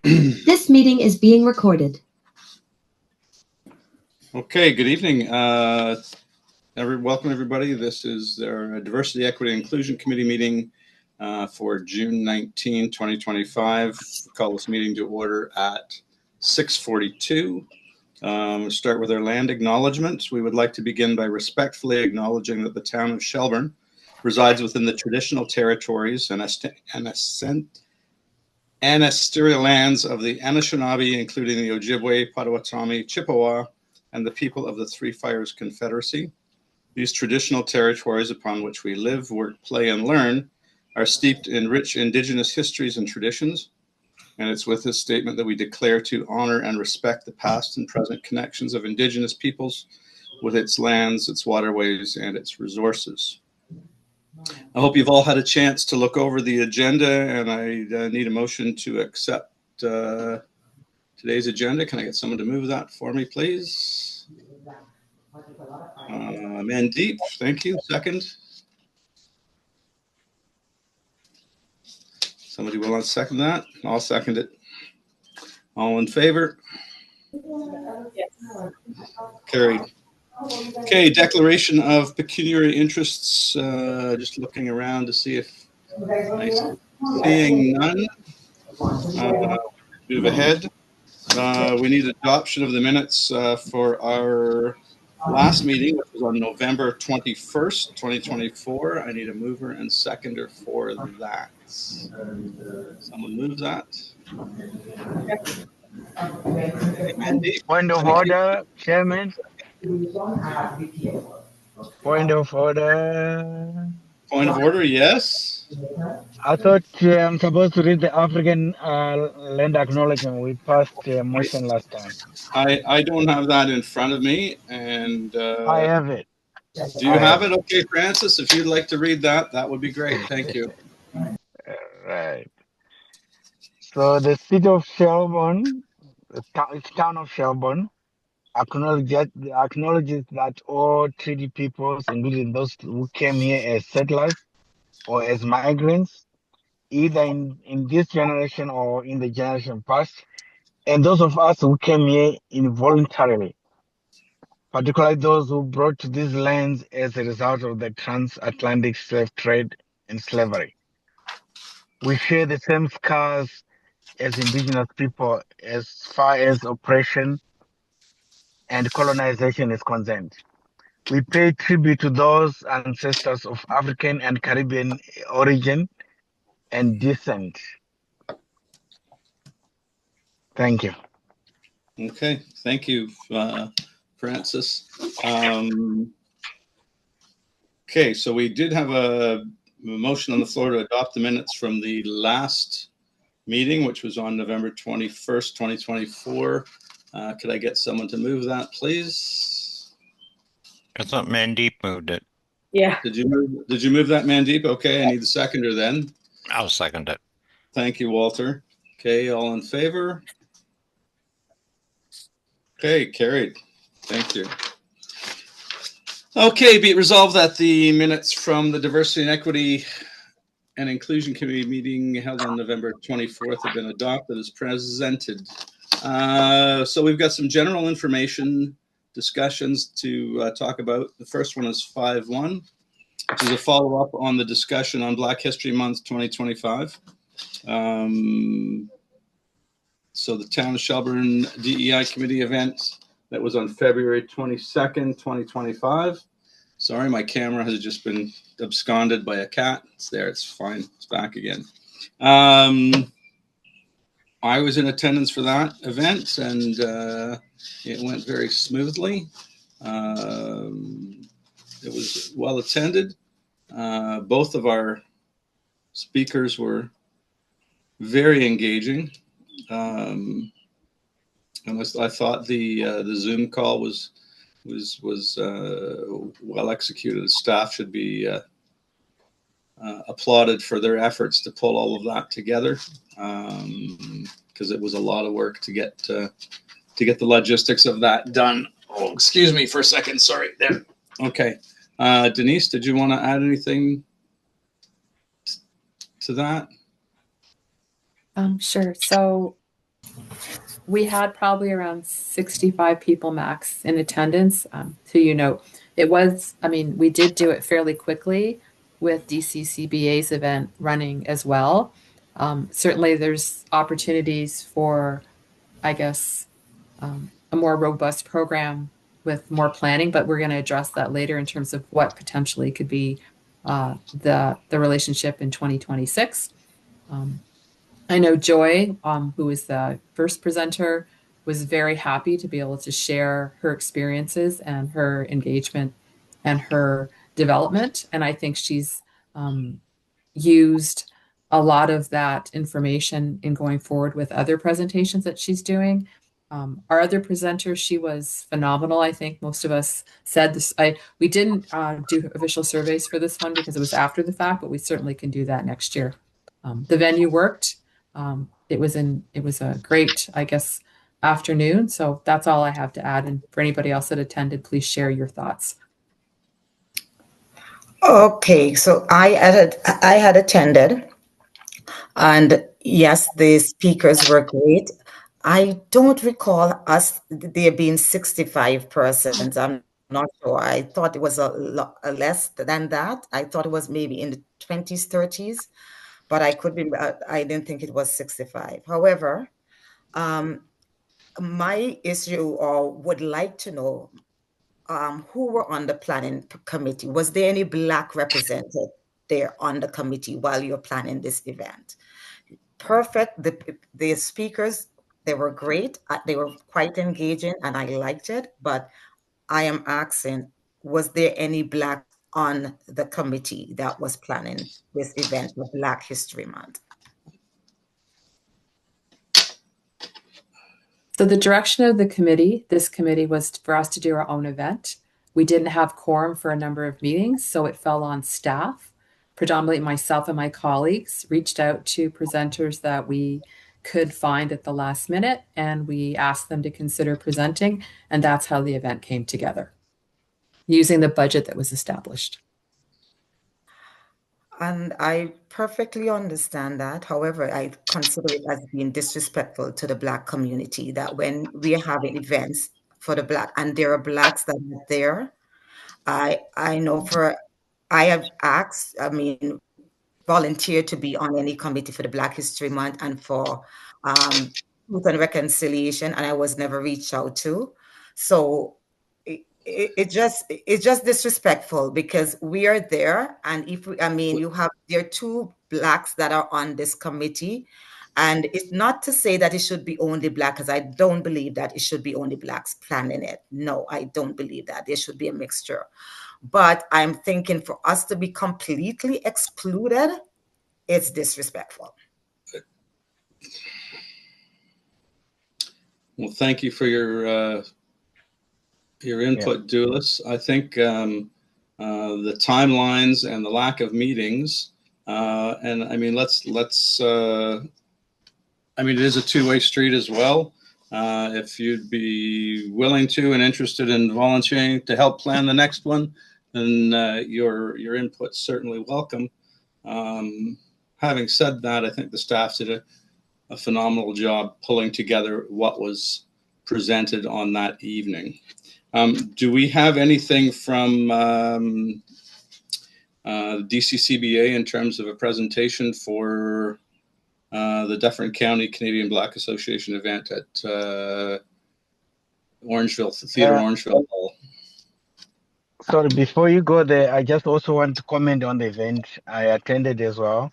This meeting is being recorded. Okay, good evening. Welcome everybody. This is our Diversity, Equity, and Inclusion Committee meeting for June 19, 2025. We call this meeting to order at 6:42. We'll start with our land acknowledgements. We would like to begin by respectfully acknowledging that the town of Shelburne resides within the traditional territories and ancestral lands of the Anishinaabe, including the Ojibwe, Potawatomi, Chippewa, and the people of the Three Fires Confederacy. These traditional territories upon which we live, work, play, and learn are steeped in rich Indigenous histories and traditions. And it's with this statement that we declare to honor and respect the past and present connections of Indigenous peoples with its lands, its waterways, and its resources. I hope you've all had a chance to look over the agenda, and I need a motion to accept today's agenda. Can I get someone to move that for me, please? Mandeep, thank you. Second. Somebody will second that? I'll second it. All in favor? Carried. Okay, declaration of pecuniary interests. Just looking around to see if seeing none. Move ahead. We need adoption of the minutes for our last meeting, which was on November 21st, 2024. I need a mover and seconder for that. Someone move that. Mandy, point of order, Chairman. Point of order. Point of order, yes. I thought I'm supposed to read the African land acknowledgement. We passed a motion last time. I don't have that in front of me, and I have it. Do you have it? Okay, Francis, if you'd like to read that, that would be great. Thank you. Right. So the city of Shelburne, the town of Shelburne, acknowledges that all treaty peoples, including those who came here as settlers or as migrants, either in this generation or in the generation past, and those of us who came here involuntarily, particularly those who brought to these lands as a result of the transatlantic slave trade and slavery. We share the same scars as indigenous people as far as oppression and colonization is concerned. We pay tribute to those ancestors of African and Caribbean origin and descent. Thank you. Okay, thank you, Francis. Okay, so we did have a motion on the floor to adopt the minutes from the last meeting, which was on November 21st, 2024. Could I get someone to move that, please? I thought Mandeep moved it. Yeah. Did you move that, Mandeep? Okay, I need the seconder then. I'll second it. Thank you, Walter. Okay, all in favor? Okay, carried. Thank you. Okay, be it resolved that the minutes from the Diversity and Equity and Inclusion Committee meeting held on November 24th have been adopted as presented. So we've got some general information discussions to talk about. The first one is 5.1, which is a follow-up on the discussion on Black History Month 2025. So the Town of Shelburne DEI Committee event that was on February 22nd, 2025. Sorry, my camera has just been absconded by a cat. It's there, it's fine, it's back again. I was in attendance for that event, and it went very smoothly. It was well attended. Both of our speakers were very engaging. And I thought the Zoom call was well executed. Staff should be applauded for their efforts to pull all of that together, because it was a lot of work to get the logistics of that done. Oh, excuse me for a second. Sorry. There. Okay. Denise, did you want to add anything to that? Sure. So We had probably around 65 people max in attendance. So, we did do it fairly quickly with DCCBA's event running as well. Certainly, there's opportunities for, I guess, a more robust program with more planning, but we're going to address that later in terms of what potentially could be the relationship in 2026. I know Joy, who was the first presenter, was very happy to be able to share her experiences and her engagement and her development. And I think she's used a lot of that information in going forward with other presentations that she's doing. Our other presenter, she was phenomenal. I think most of us said this. We didn't do official surveys for this one because it was after the fact, but we certainly can do that next year. The venue worked. It was a great, I guess, afternoon. So that's all I have to add. And for anybody else that attended, please share your thoughts. Okay, so I had attended, and yes, the speakers were great. I don't recall us there being 65 persons. I'm not sure. I thought it was a lot less than that. I thought it was maybe in the 20s, 30s, but I could be. I didn't think it was 65. However, my issue or would like to know who were on the planning committee. Was there any Black represented there on the committee while you're planning this event? Perfect. The speakers, they were great. They were quite engaging and I liked it. But I am asking, was there any Black on the committee that was planning this event for Black History Month? So the direction of this committee was for us to do our own event. We didn't have quorum for a number of meetings, so it fell on staff. Predominantly myself and my colleagues reached out to presenters that we could find at the last minute, and we asked them to consider presenting, and that's how the event came together, using the budget that was established. And I perfectly understand that. However, I consider it as being disrespectful to the Black community that when we are having events for the Black, and there are Blacks that are there, I know I have asked, volunteered to be on any committee for the Black History Month and for Truth and Reconciliation, and I was never reached out to. So it's just disrespectful because we are there, and there are two Blacks that are on this committee, and it's not to say that it should be only Black, because I don't believe that it should be only Blacks planning it. No, I don't believe that. There should be a mixture. But I'm thinking for us to be completely excluded, it's disrespectful. Well, thank you for your input, Dulis. I think the timelines and the lack of meetings, and I mean, it is a two-way street as well. If you'd be willing to and interested in volunteering to help plan the next one, then your input's certainly welcome. Having said that, I think the staff did a phenomenal job pulling together what was presented on that evening. Do we have anything from DCCBA in terms of a presentation for the Dufferin County Canadian Black Association event at Orangeville Theatre, Orangeville Hall? Sorry, before you go there, I just also want to comment on the event. I attended as well.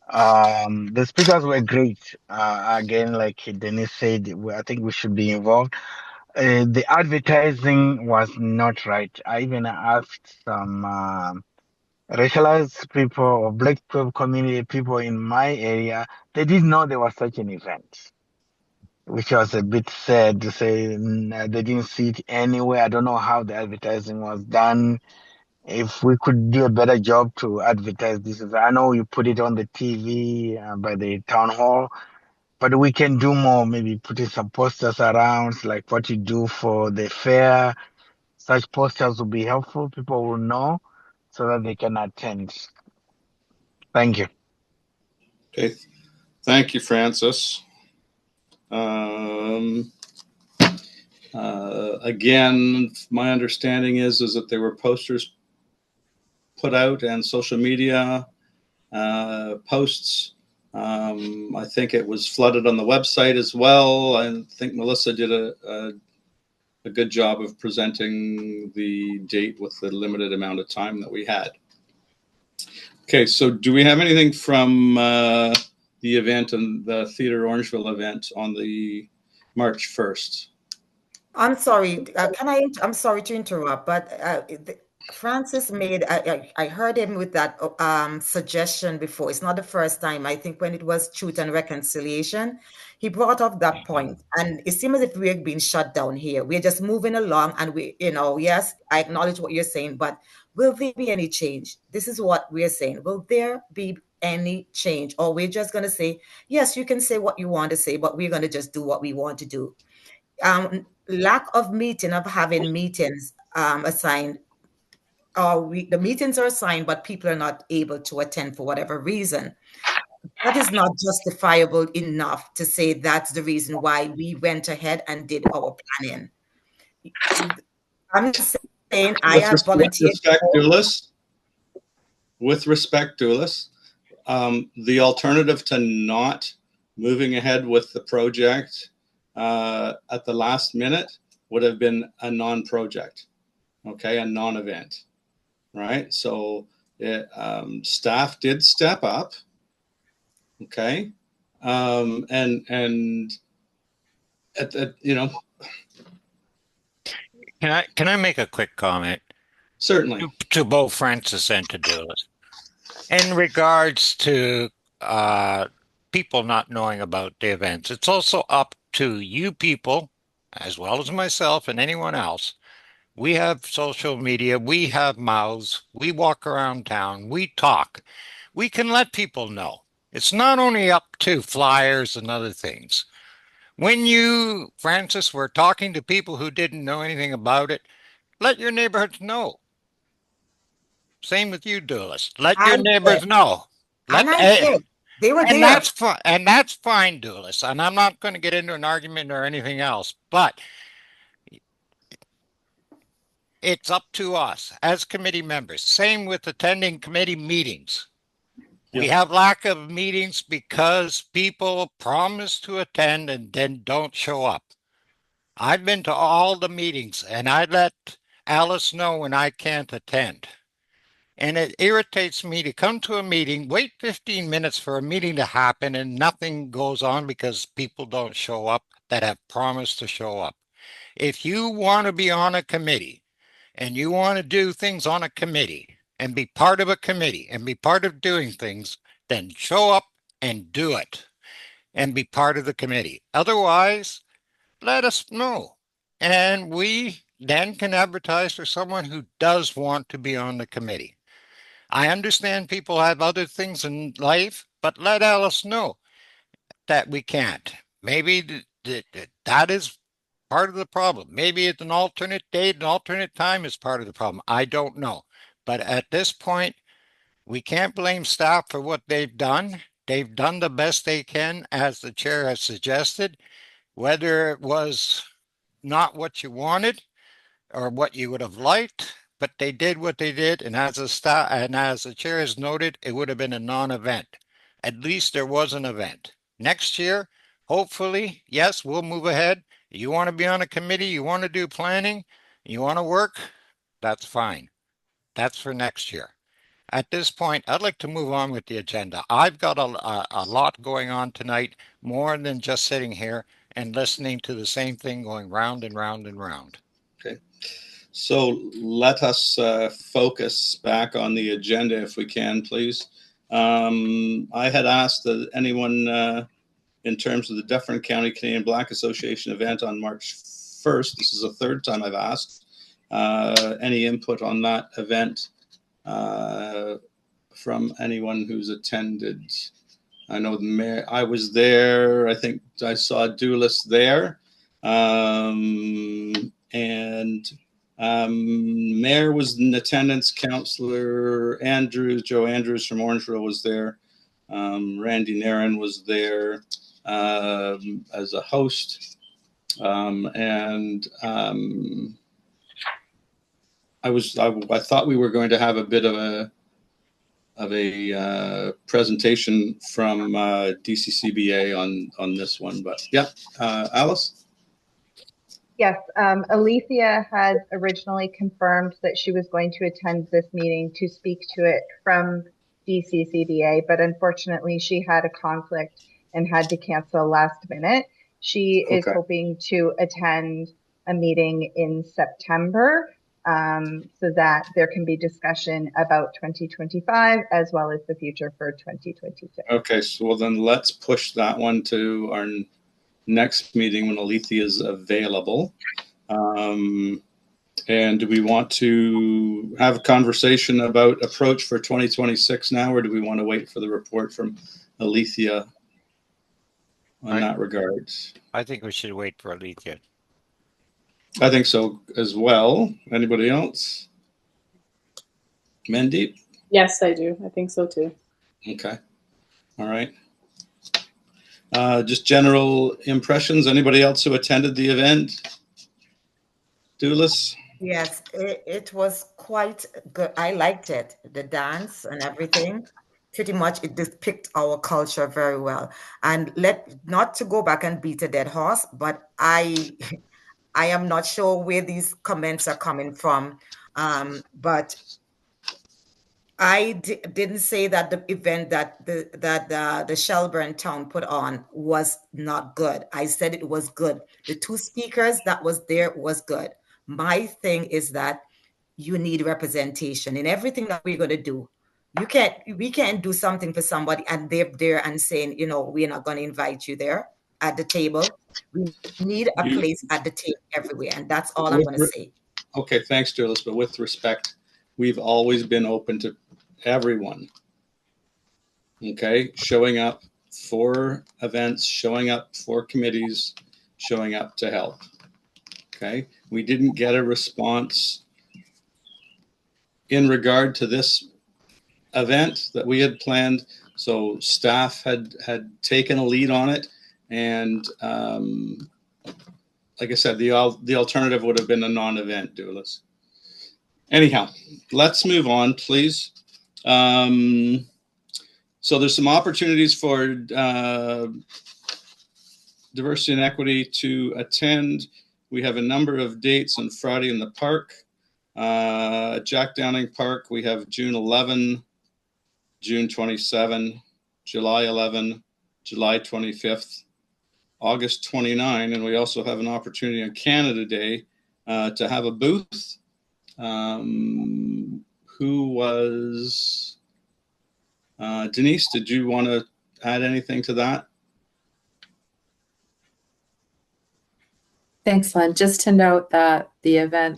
The speakers were great. Again, like Denise said, I think we should be involved. The advertising was not right. I even asked some racialized people or Black community people in my area. They didn't know there was such an event, which was a bit sad to say. They didn't see it anywhere. I don't know how the advertising was done. If we could do a better job to advertise this, I know you put it on the TV by the town hall, but we can do more, maybe putting some posters around, like what you do for the fair. Such posters will be helpful. People will know so that they can attend. Thank you. Okay. Thank you, Francis. Again, my understanding is that there were posters put out and social media posts. I think it was flooded on the website as well. I think Melissa did a good job of presenting the date with the limited amount of time that we had. Okay, so do we have anything from the event and the Theatre Orangeville event on the March 1st? I'm sorry. I'm sorry to interrupt, but Francis made. I heard him with that suggestion before. It's not the first time. I think when it was Truth and Reconciliation, he brought up that point, and it seems as if we're being shut down here. We're just moving along, and yes, I acknowledge what you're saying, but will there be any change? This is what we're saying. Will there be any change, or we're just going to say, yes, you can say what you want to say, but we're going to just do what we want to do? Lack of having meetings assigned, or the meetings are assigned, but people are not able to attend for whatever reason. That is not justifiable enough to say that's the reason why we went ahead and did our planning. I'm saying I have volunteered. With respect, Doulis, the alternative to not moving ahead with the project at the last minute would have been a non-project, okay, a non-event, right? So staff did step up, okay, and at Can I make a quick comment? Certainly. To both Francis and to Doulis. In regards to people not knowing about the events, it's also up to you people, as well as myself and anyone else. We have social media, we have mouths, we walk around town, we talk. We can let people know. It's not only up to flyers and other things. When you, Francis, were talking to people who didn't know anything about it, let your neighborhoods know. Same with you, Doulis. Let your neighbors know. And I did. They were there. And that's fine, Doulis. And I'm not going to get into an argument or anything else, but it's up to us as committee members. Same with attending committee meetings. We have lack of meetings because people promise to attend and then don't show up. I've been to all the meetings and I let Alice know when I can't attend. And it irritates me to come to a meeting, wait 15 minutes for a meeting to happen, and nothing goes on because people don't show up that have promised to show up. If you want to be on a committee and you want to do things on a committee and be part of a committee and be part of doing things, then show up and do it and be part of the committee. Otherwise, let us know. And we then can advertise for someone who does want to be on the committee. I understand people have other things in life, but let Alice know that we can't. Maybe that is part of the problem. Maybe it's an alternate date, an alternate time is part of the problem. I don't know. But at this point, we can't blame staff for what they've done. They've done the best they can, as the chair has suggested. Whether it was not what you wanted or what you would have liked, but they did what they did, and as the chair has noted, it would have been a non-event. At least there was an event. Next year, hopefully, yes, we'll move ahead. You want to be on a committee, you want to do planning, you want to work, that's fine. That's for next year. At this point, I'd like to move on with the agenda. I've got a lot going on tonight, more than just sitting here and listening to the same thing going round and round and round. Okay. So let us focus back on the agenda if we can, please. I had asked that anyone in terms of the Dufferin County Canadian Black Association event on March 1st, this is the third time I've asked, any input on that event from anyone who's attended. I know the mayor, I was there, I think I saw Doulis there. Mayor was in attendance, Councillor Andrews, Joe Andrews from Orangeville was there. Randy Nairn was there as a host. I thought we were going to have a bit of a presentation from DCCBA on this one, but yeah, Alice. Yes, Alethea had originally confirmed that she was going to attend this meeting to speak to it from DCCBA, but unfortunately she had a conflict and had to cancel last minute. She is hoping to attend a meeting in September so that there can be discussion about 2025 as well as the future for 2026. Okay, so well then let's push that one to our next meeting when Alethea is available. And do we want to have a conversation about approach for 2026 now, or do we want to wait for the report from Alethea on that regard? I think we should wait for Alethea. I think so as well. Anybody else? Mandeep? Yes, I do. I think so too. Okay. All right. Just general impressions. Anybody else who attended the event? Doulis? Yes, it was quite good. I liked it. The dance and everything. Pretty much it depicts our culture very well. And not to go back and beat a dead horse, but I am not sure where these comments are coming from. But I didn't say that the event that the Shelburne town put on was not good. I said it was good. The two speakers that was there was good. My thing is that you need representation in everything that we're going to do. We can't do something for somebody and they're there and saying, we're not going to invite you there at the table. We need a place at the table everywhere. And that's all I'm going to say. Okay. Thanks, Doulis. But with respect, we've always been open to everyone. Okay. Showing up for events, showing up for committees, showing up to help. Okay. We didn't get a response in regard to this event that we had planned. So staff had taken a lead on it. And like I said, the alternative would have been a non-event, Doulis. Anyhow, let's move on, please. So there's some opportunities for diversity and equity to attend. We have a number of dates on Friday in the park. Jack Downing Park, we have June 11, June 27, July 11, July 25th, August 29, and we also have an opportunity on Canada Day to have a booth. Who was Denise? Did you want to add anything to that? Thanks, Len. Just to note that the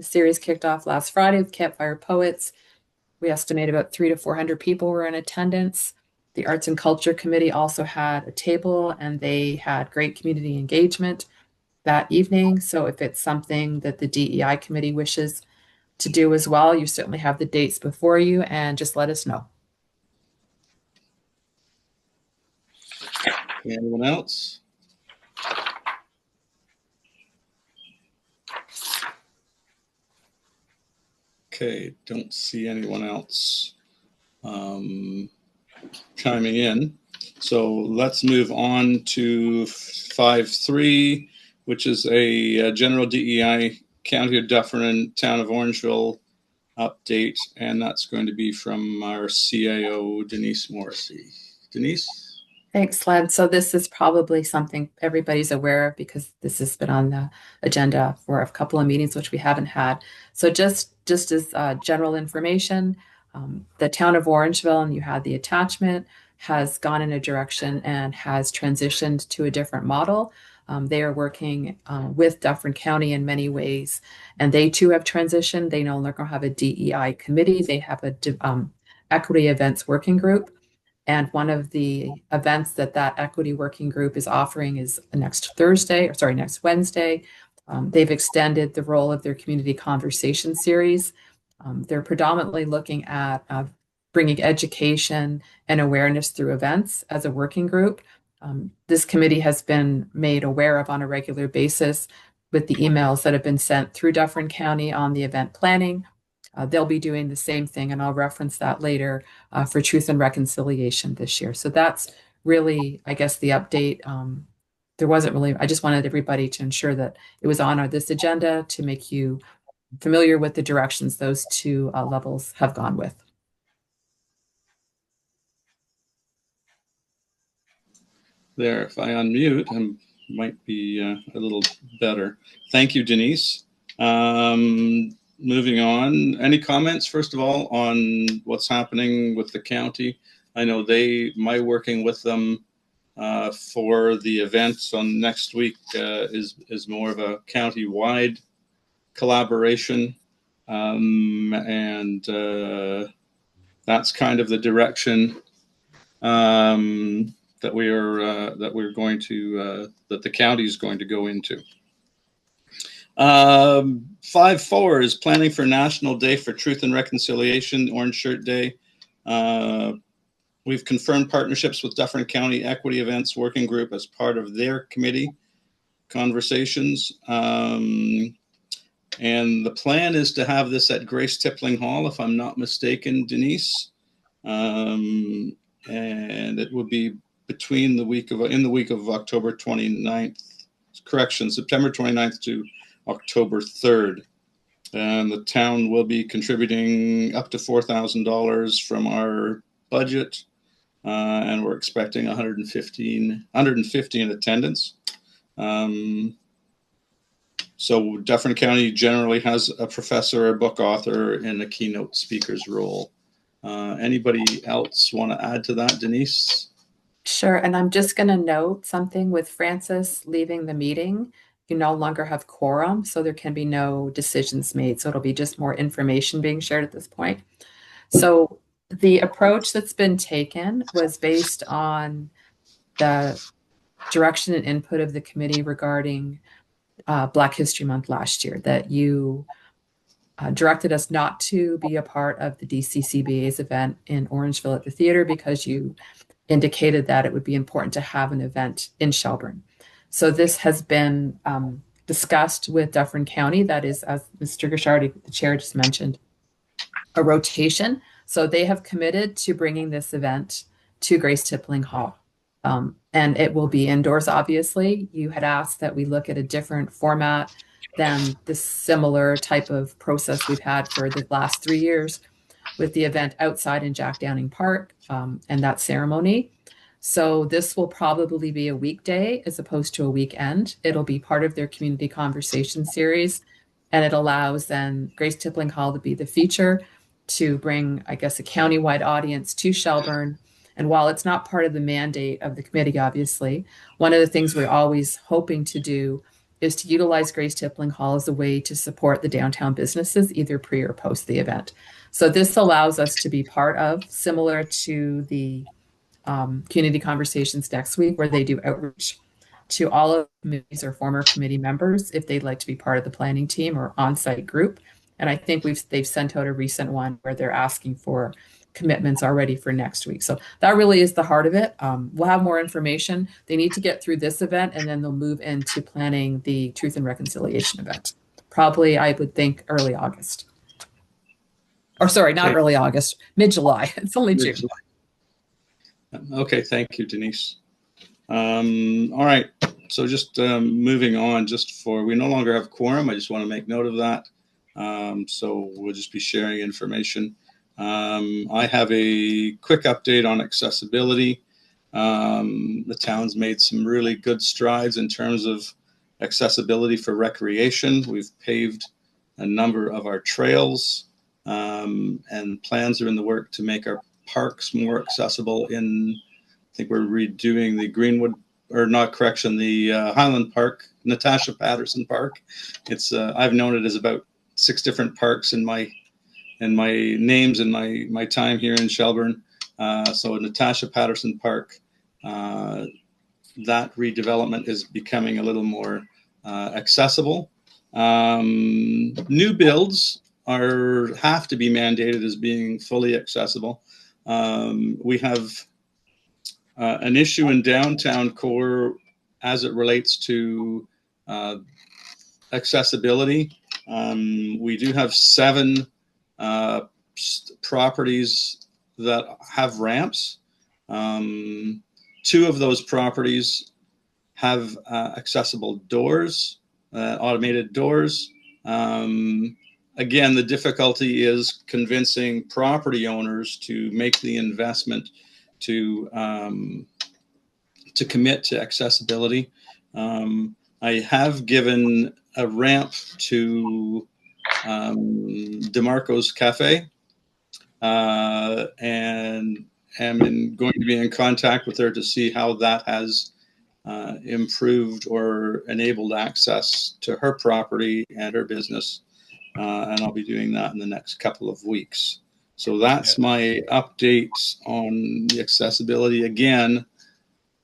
series kicked off last Friday with Campfire Poets. We estimate about 300 to 400 people were in attendance. The Arts and Culture Committee also had a table and they had great community engagement that evening. So if it's something that the DEI committee wishes to do as well, you certainly have the dates before you and just let us know. Anyone else? Okay, don't see anyone else chiming in. So let's move on to 5.3, which is a general DEI County of Dufferin, Town of Orangeville update, and that's going to be from our CAO, Denise Morrissey. Denise? Thanks, Len. So this is probably something everybody's aware of because this has been on the agenda for a couple of meetings, which we haven't had. So just as general information, the town of Orangeville, and you had the attachment, has gone in a direction and has transitioned to a different model. They are working with Dufferin County in many ways, and they too have transitioned. They no longer have a DEI committee. They have a equity events working group. And one of the events that equity working group is offering is next Wednesday. They've extended the role of their community conversation series. They're predominantly looking at bringing education and awareness through events as a working group. This committee has been made aware of on a regular basis with the emails that have been sent through Dufferin County on the event planning. They'll be doing the same thing, and I'll reference that later for Truth and Reconciliation this year. So that's really, I guess, the update. There wasn't really, I just wanted everybody to ensure that it was on this agenda to make you familiar with the directions those two levels have gone with. There, if I unmute, I might be a little better. Thank you, Denise. Moving on, any comments, first of all, on what's happening with the county? I know my working with them for the events on next week is more of a county-wide collaboration, and that's kind of the direction that the county is going to go into. 5.4 is planning for National Day for Truth and Reconciliation, Orange Shirt Day. We've confirmed partnerships with Dufferin County Equity Events Working Group as part of their committee conversations. And the plan is to have this at Grace Tippling Hall, if I'm not mistaken, Denise. And it will be in the week of October 29th, September 29th to October 3rd. And the town will be contributing up to $4,000 from our budget. And we're expecting 150 in attendance. So Dufferin County generally has a professor or book author in a keynote speaker's role. Anybody else want to add to that, Denise? Sure, and I'm just going to note something with Francis leaving the meeting. You no longer have quorum, so there can be no decisions made. So it'll be just more information being shared at this point. So the approach that's been taken was based on the direction and input of the committee regarding Black History Month last year, that you directed us not to be a part of the DCCBA's event in Orangeville at the theater because you indicated that it would be important to have an event in Shelburne. So this has been discussed with Dufferin County. That is, as Mr. Guichardi, the chair, just mentioned, a rotation. So they have committed to bringing this event to Grace Tippling Hall. And it will be indoors, obviously. You had asked that we look at a different format than the similar type of process we've had for the last 3 years with the event outside in Jack Downing Park and that ceremony. So this will probably be a weekday as opposed to a weekend. It'll be part of their community conversation series, and it allows then Grace Tippling Hall to be the feature to bring, I guess, a countywide audience to Shelburne. And while it's not part of the mandate of the committee, obviously, one of the things we're always hoping to do is to utilize Grace Tippling Hall as a way to support the downtown businesses, either pre or post the event. So this allows us to be part of, similar to the community conversations next week, where they do outreach to all of the committees or former committee members if they'd like to be part of the planning team or on-site group. And I think they've sent out a recent one where they're asking for commitments already for next week. So that really is the heart of it. We'll have more information. They need to get through this event, and then they'll move into planning the Truth and Reconciliation event. Probably, I would think, early August. Or sorry, not early August, mid-July. It's only June. Okay, thank you, Denise. All right, so just moving on, we no longer have quorum. I just want to make note of that. So we'll just be sharing information. I have a quick update on accessibility. The town's made some really good strides in terms of accessibility for recreation. We've paved a number of our trails, and plans are in the work to make our parks more accessible. I think we're redoing the Greenwood, the Highland Park, Natasha Patterson Park. It's I've known it as about 6 different parks in my names and my time here in Shelburne. So Natasha Patterson Park, that redevelopment is becoming a little more accessible. New builds have to be mandated as being fully accessible. We have an issue in downtown core as it relates to accessibility. We do have 7 properties that have ramps. 2 of those properties have accessible doors, automated doors. Again, the difficulty is convincing property owners to make the investment to commit to accessibility. I have given a ramp to DeMarco's Cafe, and am going to be in contact with her to see how that has improved or enabled access to her property and her business. And I'll be doing that in the next couple of weeks. So that's my update on the accessibility. Again,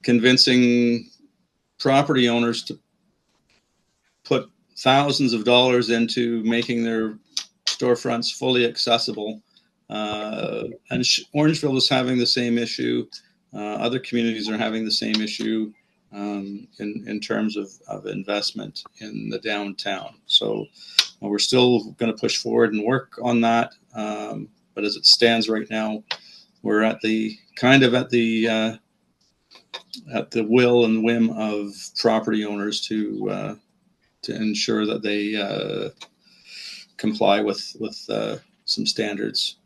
convincing property owners to put thousands of dollars into making their storefronts fully accessible. And Orangeville is having the same issue. Other communities are having the same issue in terms of investment in the downtown. So we're still going to push forward and work on that. But as it stands right now, we're at the will and whim of property owners to ensure that they comply with some standards.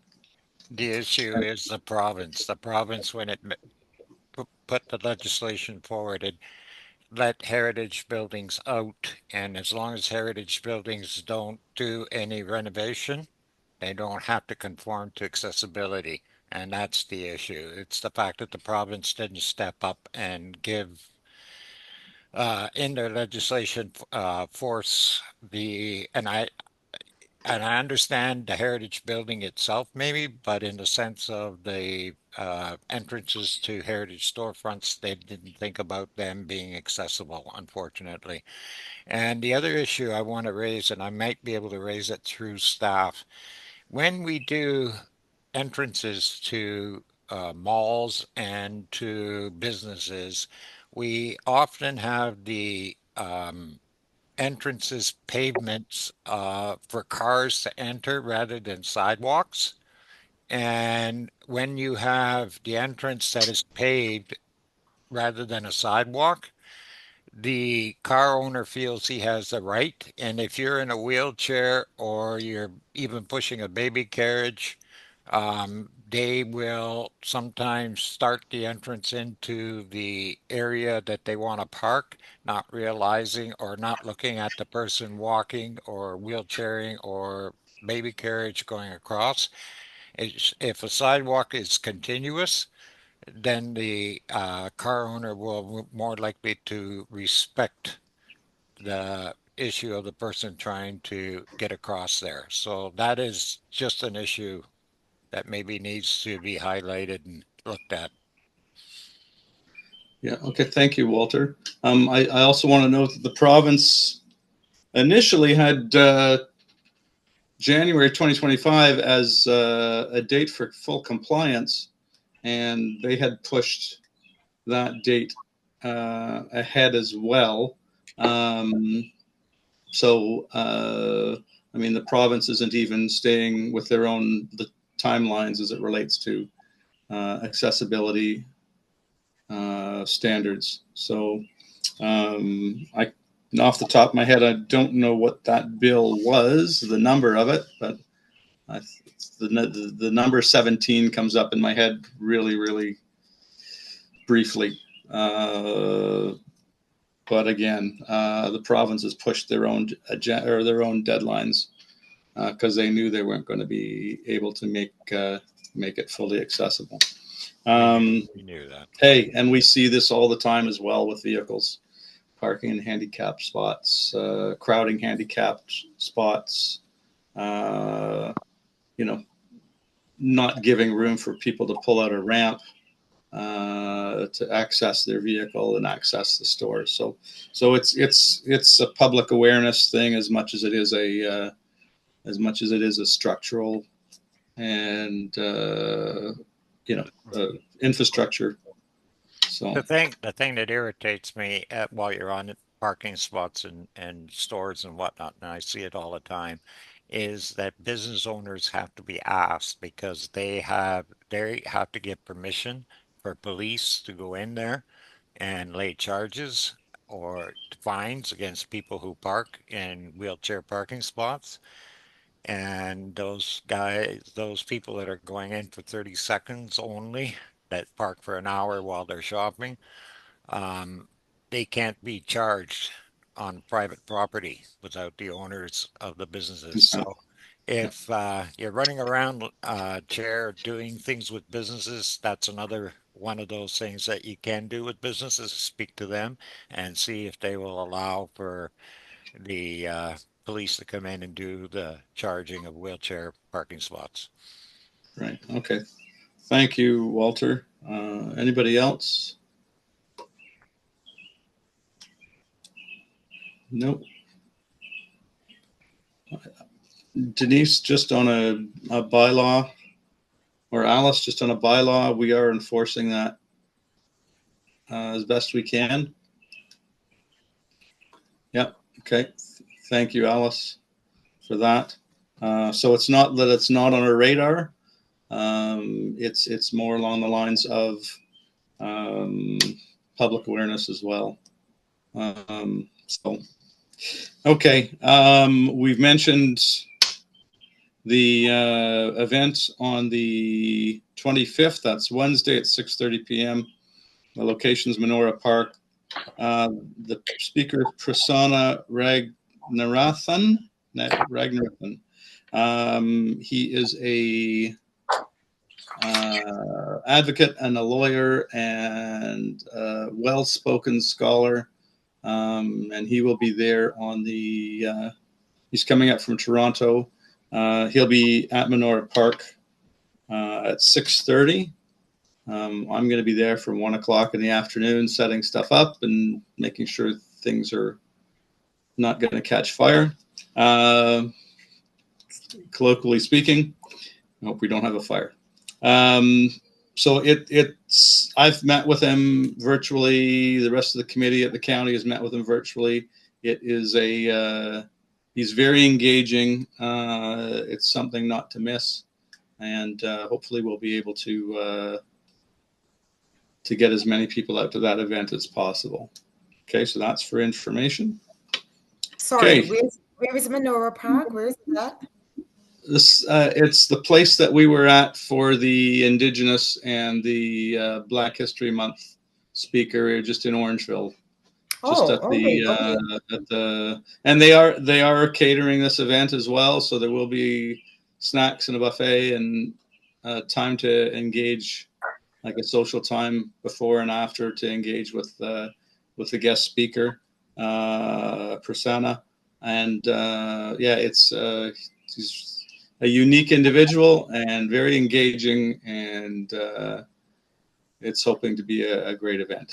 The issue is the province. The province, when it put the legislation forward, it let heritage buildings out, and as long as heritage buildings don't do any renovation, they don't have to conform to accessibility. And that's the issue. It's the fact that the province didn't step up and give in their legislation force the, and I understand the heritage building itself maybe, but in the sense of the entrances to heritage storefronts, they didn't think about them being accessible, unfortunately. And the other issue I want to raise, and I might be able to raise it through staff, when we do entrances to malls and to businesses, we often have the entrances pavements for cars to enter rather than sidewalks. And when you have the entrance that is paved rather than a sidewalk, the car owner feels he has the right. And if you're in a wheelchair or you're even pushing a baby carriage, they will sometimes start the entrance into the area that they want to park, not realizing or not looking at the person walking or wheelchairing or baby carriage going across. If a sidewalk is continuous, then the car owner will more likely to respect the issue of the person trying to get across there. So that is just an issue that maybe needs to be highlighted and looked at. Yeah. Okay. Thank you, Walter. I also want to note that the province initially had January 2025 as a date for full compliance, and they had pushed that date ahead as well. So, I mean, the province isn't even staying with their own timelines as it relates to accessibility standards. So, off the top of my head, I don't know what that bill was, the number of it, but the number 17 comes up in my head really, really briefly. But again, the province has pushed their own or their own deadlines because they knew they weren't going to be able to make it fully accessible. We knew that. Hey, and we see this all the time as well with vehicles, parking in handicapped spots, crowding handicapped spots, not giving room for people to pull out a ramp to access their vehicle and access the store. So it's a public awareness thing as much as it is a structural and infrastructure So The thing that irritates me while you're on parking spots and stores and whatnot, and I see it all the time, is that business owners have to be asked because they have to get permission for police to go in there and lay charges or fines against people who park in wheelchair parking spots. And those people that are going in for 30 seconds only, that park for an hour while they're shopping, um, they can't be charged on private property without the owners of the businesses. So if you're running around, Chair, doing things with businesses, that's another one of those things that you can do with businesses, speak to them and see if they will allow for the police to come in and do the charging of wheelchair parking spots. right, okay. Thank you, Walter. Anybody else? Nope. Denise, just on a bylaw, or Alice, just on a bylaw, we are enforcing that as best we can. Yep. Okay. Thank you, Alice, for that. So it's not that it's not on our radar. It's more along the lines of public awareness as well. So, okay. We've mentioned the event on the 25th. That's Wednesday at 6:30 p.m. The location's Menorah Park. The speaker, Prasanna Raghunathan. He is a advocate and a lawyer and a well-spoken scholar, and he will be there on the. He's coming up from Toronto. He'll be at Menorah Park at 6:30. I'm going to be there from 1 o'clock in the afternoon, setting stuff up and making sure things are not going to catch fire. Colloquially speaking, I hope we don't have a fire. So I've met with him virtually. The rest of the committee at the county has met with him virtually. It is he's very engaging. It's something not to miss, and hopefully we'll be able to get as many people out to that event as possible. Okay, so that's for information. Sorry, okay. where is Menorah Park? Where is that? It's the place that we were at for the Indigenous and the Black History Month speaker, just in Orangeville. Just at the and they are catering this event as well, so there will be snacks and a buffet and time to engage, like a social time before and after, to engage with the guest speaker, Prasanna, and he's a unique individual and very engaging, and it's hoping to be a great event.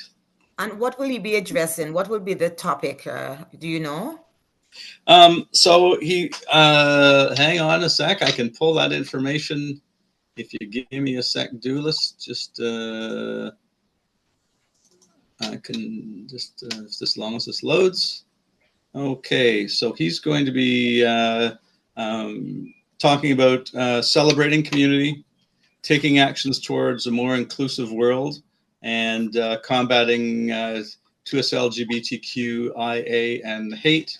And what will he be addressing? What will be the topic? Do you know? So he, hang on a sec. I can pull that information if you give me a sec, Doulis. Just, I can just, if this long as this loads. Okay, so he's going to be talking about celebrating community, taking actions towards a more inclusive world, and combating 2S LGBTQIA and hate.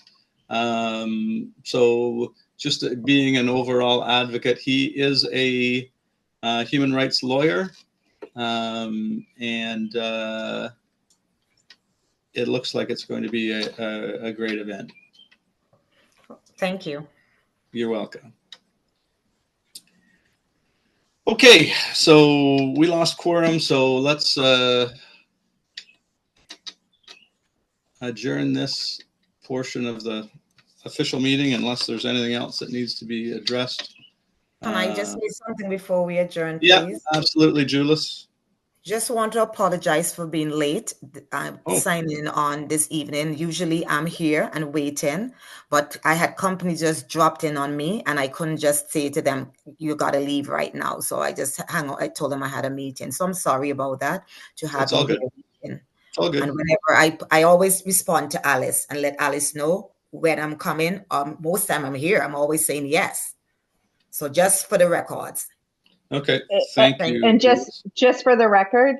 So just being an overall advocate. He is a human rights lawyer, and it looks like it's going to be a great event. Thank you. You're welcome. Okay, so we lost quorum, so let's adjourn this portion of the official meeting unless there's anything else that needs to be addressed. Can I just say something before we adjourn, please? Yeah, absolutely, Julis. Just want to apologize for being late. I'm signing on this evening. Usually I'm here and waiting, but I had company just dropped in on me and I couldn't just say to them, you got to leave right now. So I just hung out. I told them I had a meeting. So I'm sorry about that. It's all good. in. All good. And whenever I always respond to Alice and let Alice know when I'm coming. Most time I'm here, I'm always saying yes. So just for the records. Okay, thank you. And just for the record,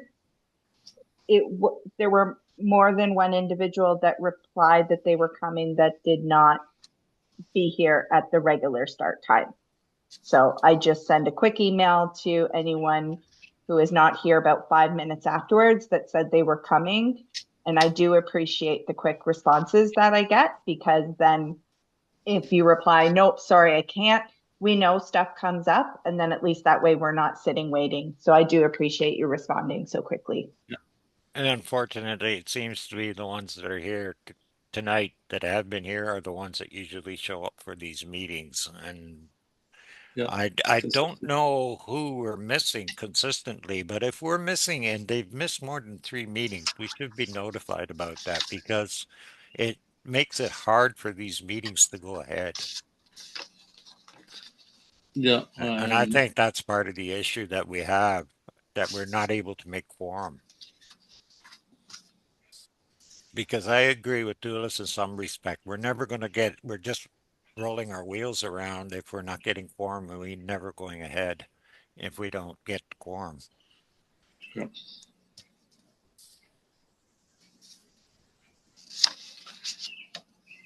there were more than one individual that replied that they were coming that did not be here at the regular start time. So I just send a quick email to anyone who is not here about 5 minutes afterwards that said they were coming. And I do appreciate the quick responses that I get, because then if you reply, nope, sorry, I can't, we know stuff comes up, and then at least that way we're not sitting waiting. So I do appreciate you responding so quickly. Yeah. And unfortunately, it seems to be the ones that are here tonight that have been here are the ones that usually show up for these meetings. And Yeah. I don't know who we're missing consistently, but if we're missing and they've missed more than 3 meetings, we should be notified about that, because it makes it hard for these meetings to go ahead. Yeah. And I think that's part of the issue that we have, that we're not able to make quorum. Because I agree with Dulis in some respect. We're never going to get, we're just rolling our wheels around if we're not getting quorum, and we're never going ahead if we don't get quorum. Yeah.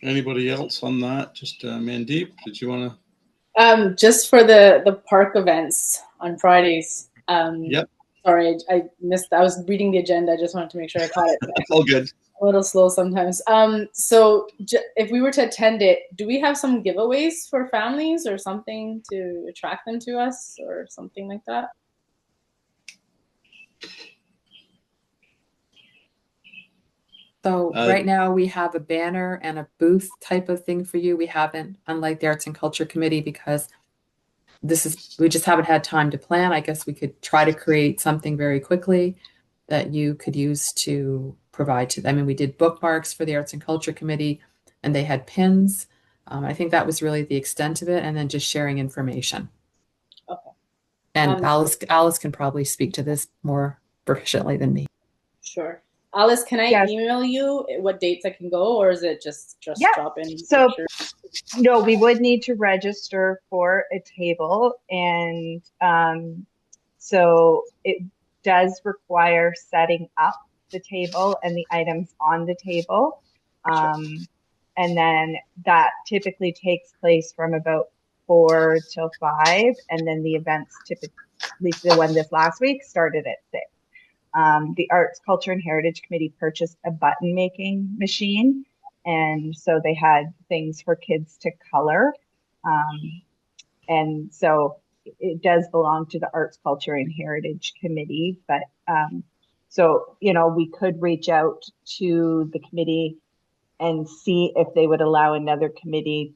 Anybody else on that? Just Mandeep, did you want to? Just for the park events on Fridays. Yep. Sorry, I missed. I was reading the agenda. I just wanted to make sure I caught it. All good. A little slow sometimes. So if we were to attend it, do we have some giveaways for families or something to attract them to us or something like that? So right now we have a banner and a booth type of thing for you. We haven't, unlike the Arts and Culture Committee, because we just haven't had time to plan. I guess we could try to create something very quickly that you could use to provide to them. I mean, we did bookmarks for the Arts and Culture Committee, and they had pins. I think that was really the extent of it, and then just sharing information. Okay. And Alice can probably speak to this more proficiently than me. Sure. Alice, can I email you what dates I can go, or is it just drop in? So, no, we would need to register for a table, and so it does require setting up the table and the items on the table. And then that typically takes place from about 4 till 5, and then the events typically, at least the one this last week, started at 6. The Arts, Culture, and Heritage Committee purchased a button making machine, and so they had things for kids to color. And so it does belong to the Arts, Culture, and Heritage Committee, but so, you know, we could reach out to the committee and see if they would allow another committee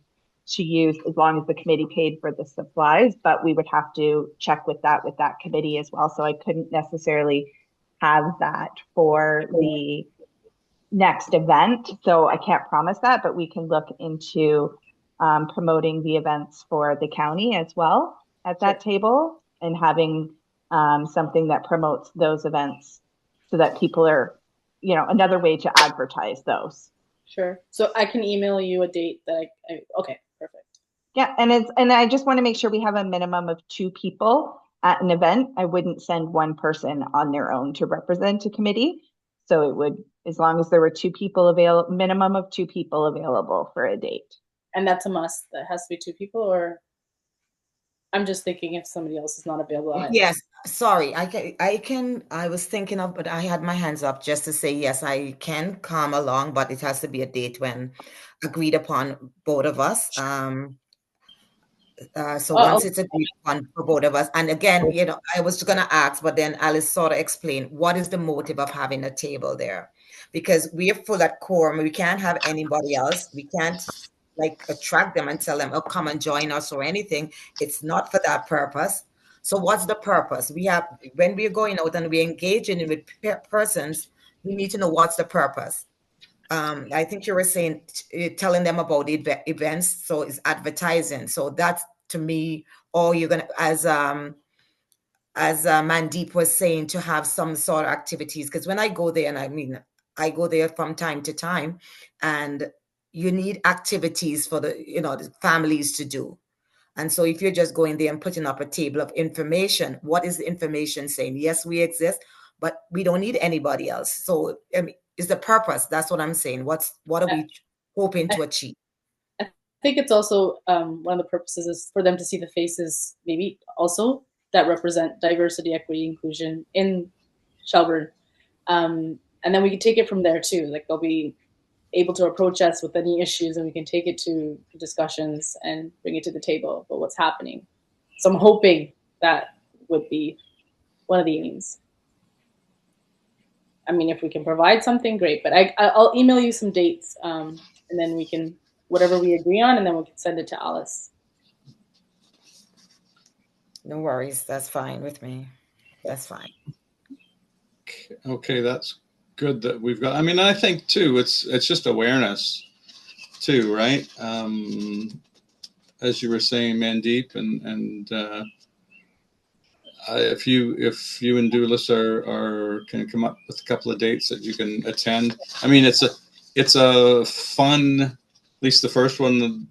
to use, as long as the committee paid for the supplies, but we would have to check with that committee as well. So I couldn't necessarily have that for the next event. So I can't promise that, but we can look into promoting the events for the county as well at that table, and having something that promotes those events so that people are, you know, another way to advertise those. Sure. So I can email you a date that okay, perfect. Yeah, and I just want to make sure we have a minimum of 2 people at an event. I wouldn't send one person on their own to represent a committee. So it would, as long as there were 2 people available, minimum of 2 people available for a date. And that's a must. That has to be 2 people, or I'm just thinking if somebody else is not available. Yes, sorry. I was thinking of, but I had my hands up just to say, yes, I can come along, but it has to be a date when agreed upon both of us. So once it's agreed upon for both of us, and again, you know, I was going to ask, but then Alice sort of explained what is the motive of having a table there, because we are full at quorum. We can't have anybody else. We can't like attract them and tell them, oh, come and join us or anything. It's not for that purpose. So what's the purpose? We have, when we're going out and we're engaging with persons, we need to know what's the purpose. I think you were saying, telling them about the events. So it's advertising. So that's, to me, or you're going to, as as Mandeep was saying, to have some sort of activities. Because when I go there, and I mean, I go there from time to time, and you need activities for the, the families to do. And so if you're just going there and putting up a table of information, what is the information saying? Yes, we exist, but we don't need anybody else. So I mean, is the purpose. That's what I'm saying. What are we hoping to achieve? I think it's also one of the purposes is for them to see the faces, maybe also that represent diversity, equity, inclusion in Shelburne. And then we can take it from there too. Like they'll be able to approach us with any issues and we can take it to discussions and bring it to the table about what's happening. So I'm hoping that would be one of the aims. I mean, if we can provide something, great. But I'll email you some dates and then we can, whatever we agree on, and then we can send it to Alice. No worries. That's fine with me. That's fine. Okay, that's good that we've got. I mean, I think too, it's just awareness too, right? As you were saying, Mandeep, and if you and Doulis are can come up with a couple of dates that you can attend. I mean, it's a fun, at least the first one that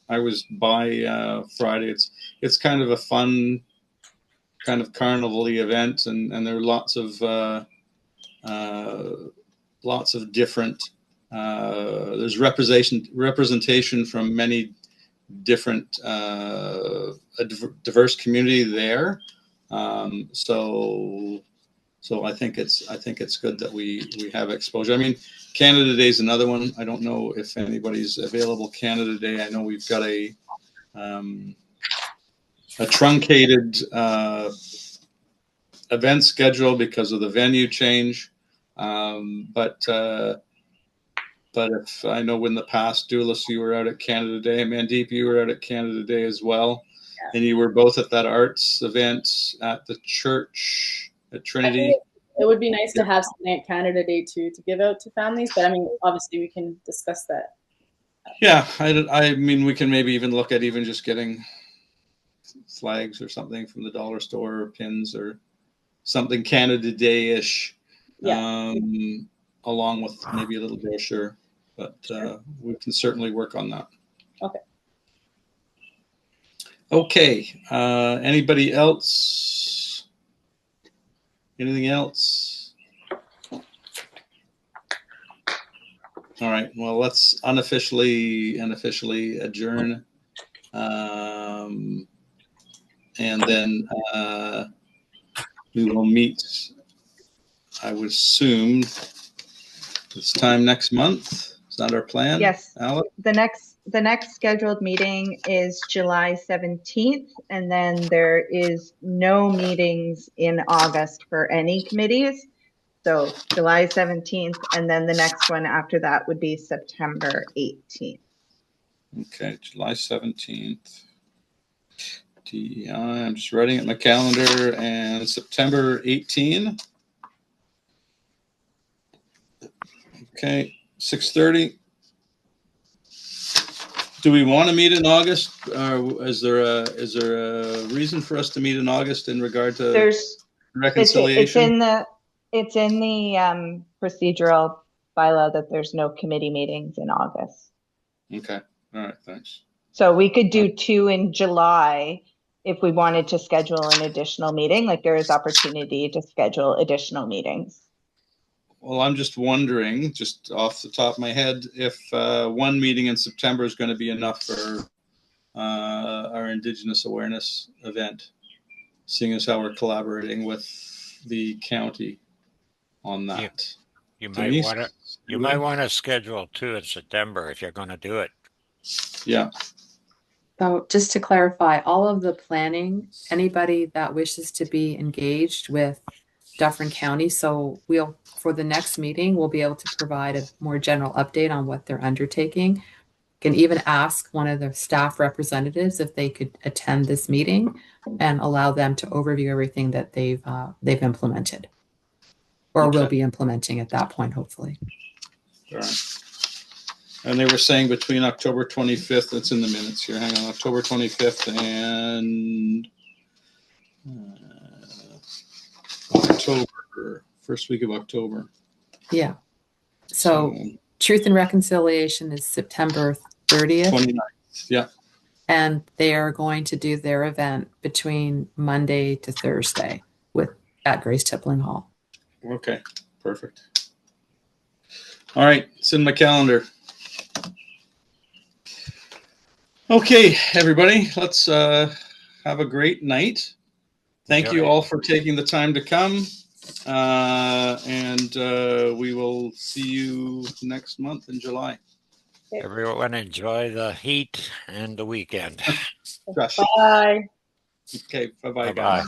I was by Friday. It's kind of a fun kind of carnival-y event, and there are lots of different. There's representation from many different a diverse community there. So I think it's good that we have exposure. I mean, Canada Day is another one. I don't know if anybody's available Canada Day. I know we've got a truncated event schedule because of the venue change. But if I know in the past, Doulis, you were out at Canada Day. Mandeep, you were out at Canada Day as well. Yeah. And you were both at that arts event at the church at Trinity. It would be nice to have something at Canada Day too to give out to families, but I mean, obviously we can discuss that. Yeah, I mean, we can maybe even look at even just getting flags or something from the dollar store, or pins or something Canada Day-ish, yeah. Along with maybe a little brochure, but we can certainly work on that. Okay. Okay. Anybody else? Anything else? All right. Well, let's unofficially and officially adjourn, and then we will meet. I would assume this time next month. Is that our plan? Yes. Alex? The next scheduled meeting is July 17th, and then there is no meetings in August for any committees. So July 17th, and then the next one after that would be September 18th. Okay, July 17th. DEI, I'm just writing it in my calendar, and September 18. Okay, 6:30. Do we want to meet in August? Is there a reason for us to meet in August in regard to reconciliation? It's in the procedural bylaw that there's no committee meetings in August. Okay. All right. Thanks. So we could do 2 in July if we wanted to schedule an additional meeting. Like there is opportunity to schedule additional meetings. Well, I'm just wondering, just off the top of my head, if one meeting in September is going to be enough for our Indigenous awareness event, seeing as how we're collaborating with the county on that. You might want to schedule 2 in September if you're going to do it. Yeah. So just to clarify, all of the planning, anybody that wishes to be engaged with Dufferin County, so for the next meeting, we'll be able to provide a more general update on what they're undertaking. Can even ask one of the staff representatives if they could attend this meeting and allow them to overview everything that they've implemented or will be implementing at that point, hopefully. All right. And they were saying between October 25th, it's in the minutes here, hang on, October 25th and First week of October. Yeah. So Truth and Reconciliation is September 30th. 29th. Yeah. And they are going to do their event between Monday to Thursday at Grace Tippling Hall. Okay, perfect. All right, it's in my calendar. Okay, everybody, let's have a great night. Thank you all for taking the time to come. And we will see you next month in July. Everyone enjoy the heat and the weekend. Josh. Bye. Okay, bye-bye, Bye-bye. guys.